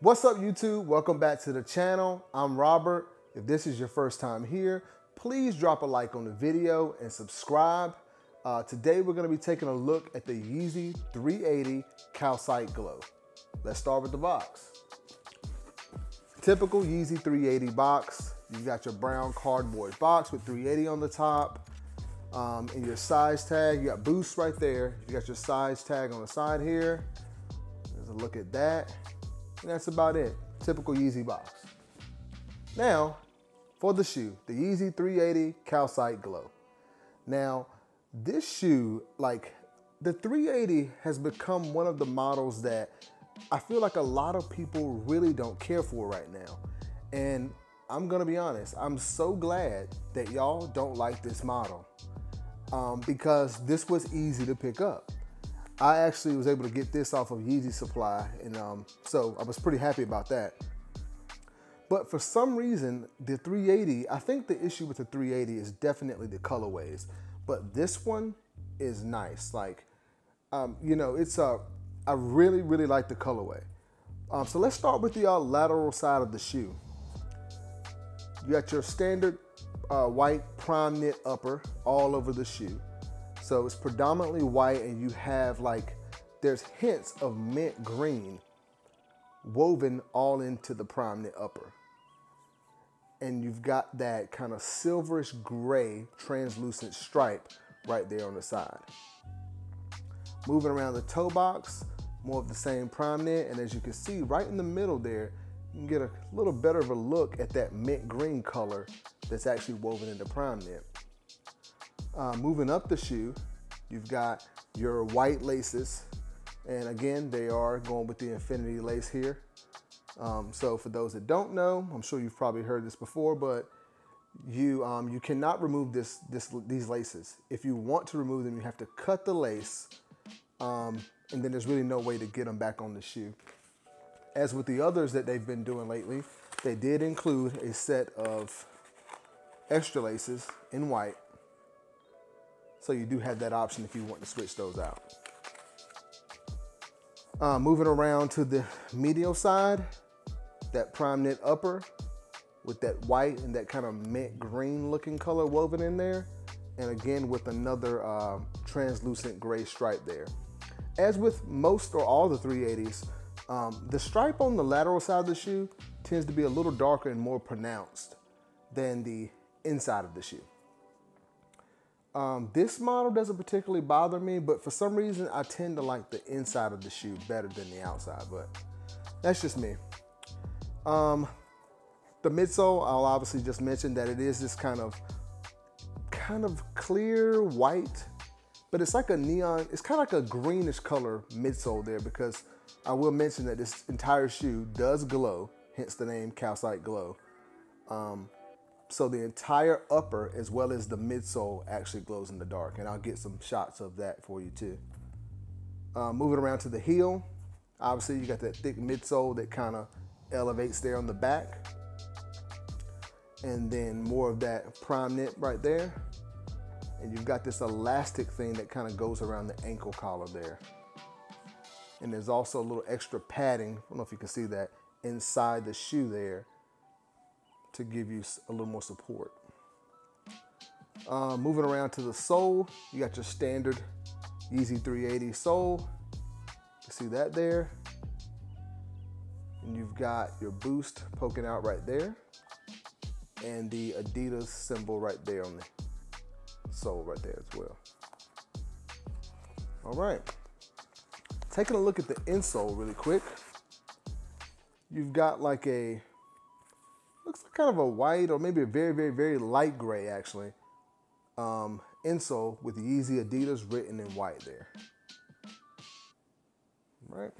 What's up, YouTube? Welcome back to the channel. I'm Robert. If this is your first time here, please drop a like on the video and subscribe. Today we're going to be taking a look at the Yeezy 380 Calcite Glow. Let's start with the box. Typical Yeezy 380 box. You got your brown cardboard box with 380 on the top. And your size tag, you got Boost right there. You got your size tag on the side here. There's a look at that. And that's about it. Typical Yeezy box. Now, for the shoe, the Yeezy 380 Calcite Glow. Now, this shoe, like the 380 has become one of the models that I feel like a lot of people really don't care for right now. And I'm gonna be honest, I'm so glad that y'all don't like this model because this was easy to pick up. I actually was able to get this off of Yeezy Supply, and so I was pretty happy about that. But for some reason, the 380, I think the issue with the 380 is definitely the colorways, but this one is nice. Like, you know, I really, really like the colorway. So let's start with the lateral side of the shoe. You got your standard white prime knit upper all over the shoe. So it's predominantly white, and you have there's hints of mint green woven all into the prime knit upper. And you've got that kind of silverish gray translucent stripe right there on the side. Moving around the toe box, more of the same prime knit, and as you can see right in the middle there, you can get a little better of a look at that mint green color that's actually woven into prime knit. Moving up the shoe, you've got your white laces. And again, they are going with the infinity lace here. So for those that don't know, I'm sure you've probably heard this before, but you cannot remove these laces. If you want to remove them, you have to cut the lace, and then there's really no way to get them back on the shoe. As with the others that they've been doing lately, they did include a set of extra laces in white. So you do have that option if you want to switch those out. Moving around to the medial side, that prime knit upper with that white and that kind of mint green looking color woven in there. And again, with another translucent gray stripe there. As with most or all the 380s, the stripe on the lateral side of the shoe tends to be a little darker and more pronounced than the inside of the shoe. This model doesn't particularly bother me, but for some reason I tend to like the inside of the shoe better than the outside, but that's just me. The midsole, I'll obviously just mention that it is this kind of clear white, but it's like a neon, it's kind of like a greenish color midsole there, because I will mention that this entire shoe does glow, hence the name Calcite Glow. So the entire upper as well as the midsole actually glows in the dark, and I'll get some shots of that for you too. Moving around to the heel, obviously you got that thick midsole that kind of elevates there on the back. And then more of that prime knit right there. And you've got this elastic thing that kind of goes around the ankle collar there. And there's also a little extra padding, I don't know if you can see that, inside the shoe there to give you a little more support. Moving around to the sole, you got your standard Yeezy 380 sole. You see that there. And you've got your Boost poking out right there. And the Adidas symbol right there on the sole right there as well. All right. Taking a look at the insole really quick. You've got like a, looks like kind of a white or maybe a very, very, very light gray actually, insole with Yeezy Adidas written in white there. All right.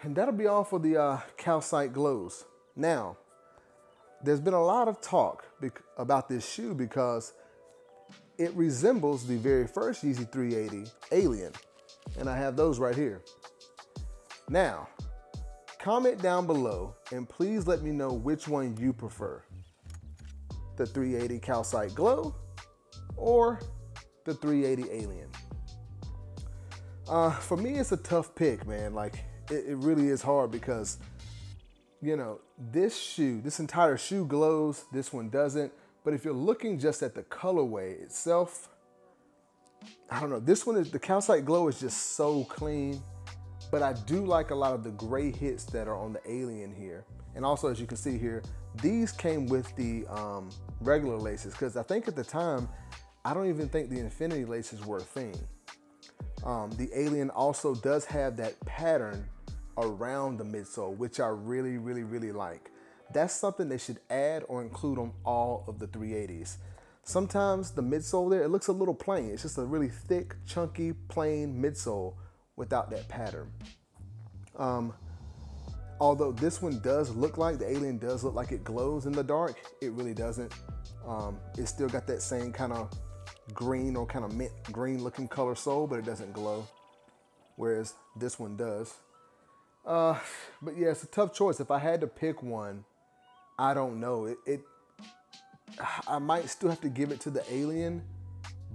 And that'll be all for the Calcite Glows. Now, there's been a lot of talk about this shoe because it resembles the very first Yeezy 380 Alien. And I have those right here. Now, comment down below and please let me know which one you prefer. The 380 Calcite Glow or the 380 Alien. For me, it's a tough pick, man. Like, it really is hard because, you know, this entire shoe glows, this one doesn't. But if you're looking just at the colorway itself, I don't know, the Calcite Glow is just so clean. But I do like a lot of the gray hits that are on the Alien here. And also, as you can see here, these came with the regular laces, because I think at the time, I don't even think the Infinity laces were a thing. The Alien also does have that pattern around the midsole, which I really, really, really like. That's something they should add or include on all of the 380s. Sometimes the midsole there, it looks a little plain. It's just a really thick, chunky, plain midsole without that pattern. Although this one does look like, the Alien does look like it glows in the dark, it really doesn't. It's still got that same kind of green or kind of mint green looking color sole, but it doesn't glow, whereas this one does. But yeah, it's a tough choice. If I had to pick one, I don't know. I might still have to give it to the Alien,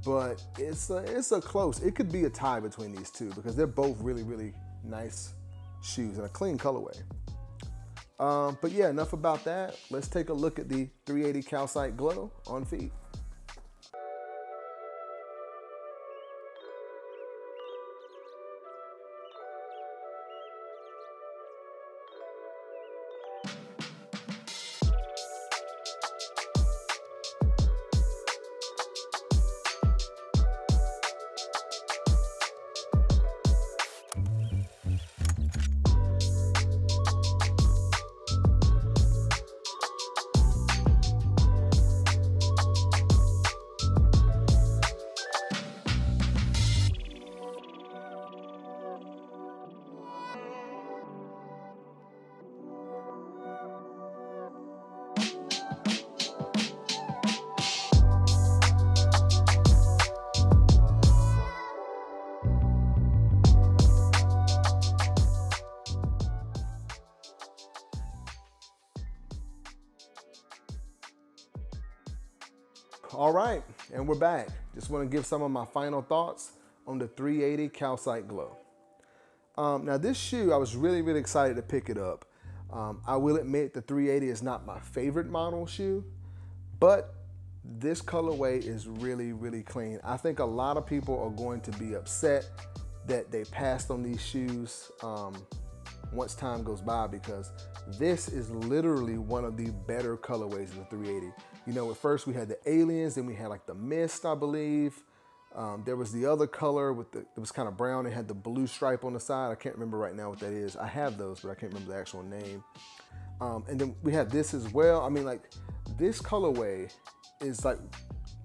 but it's a close. It could be a tie between these two because they're both really, really nice shoes and a clean colorway. But yeah, enough about that. Let's take a look at the 380 Calcite Glow on feet. All right, and we're back. Just want to give some of my final thoughts on the 380 Calcite Glow. Now this shoe, I was really, really excited to pick it up. I will admit the 380 is not my favorite model shoe, but this colorway is really, really clean. I think a lot of people are going to be upset that they passed on these shoes once time goes by, because this is literally one of the better colorways of the 380. You know, at first we had the Aliens, then we had like the Mist, I believe. There was the other color with it was kind of brown. It had the blue stripe on the side. I can't remember right now what that is. I have those, but I can't remember the actual name. And then we have this as well. I mean, like, this colorway is like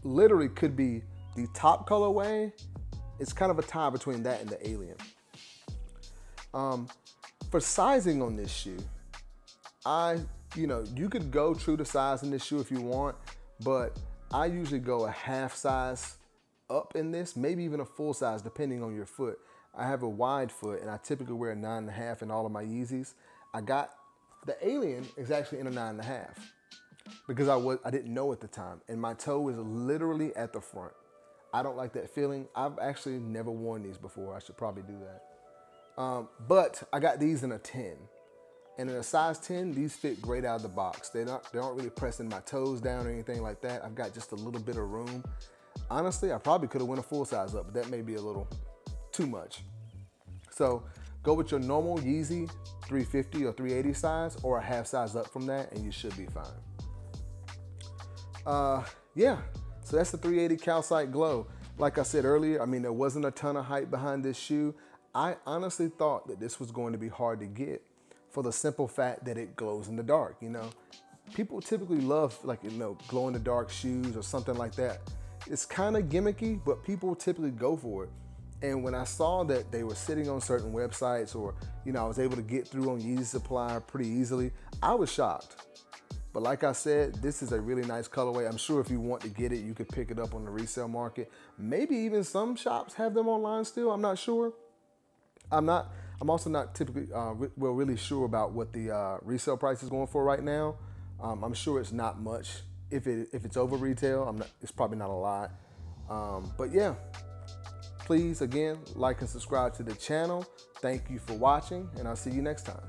literally could be the top colorway. It's kind of a tie between that and the Alien. For sizing on this shoe, you could go true to size in this shoe if you want, but I usually go a half size up in this, maybe even a full size depending on your foot. I have a wide foot and I typically wear a 9.5 in all of my Yeezys. The Alien is actually in a 9.5 because I didn't know at the time, and my toe is literally at the front. I don't like that feeling. I've actually never worn these before. I should probably do that. But I got these in a 10. And in a size 10, these fit great out of the box. They aren't really pressing my toes down or anything like that. I've got just a little bit of room. Honestly, I probably could have went a full size up, but that may be a little too much. So go with your normal Yeezy 350 or 380 size, or a half size up from that, and you should be fine. Yeah, so that's the 380 Calcite Glow. Like I said earlier, I mean, there wasn't a ton of hype behind this shoe. I honestly thought that this was going to be hard to get, for the simple fact that it glows in the dark. You know, people typically love, like, glow in the dark shoes or something like that. It's kind of gimmicky, but people typically go for it. And when I saw that they were sitting on certain websites, or, I was able to get through on Yeezy Supply pretty easily, I was shocked. But like I said, this is a really nice colorway. I'm sure if you want to get it, you could pick it up on the resale market. Maybe even some shops have them online still. I'm not sure. I'm also not typically really sure about what the resale price is going for right now. I'm sure it's not much. If it's over retail, it's probably not a lot. But yeah, Please, again, like and subscribe to the channel. Thank you for watching, and I'll see you next time.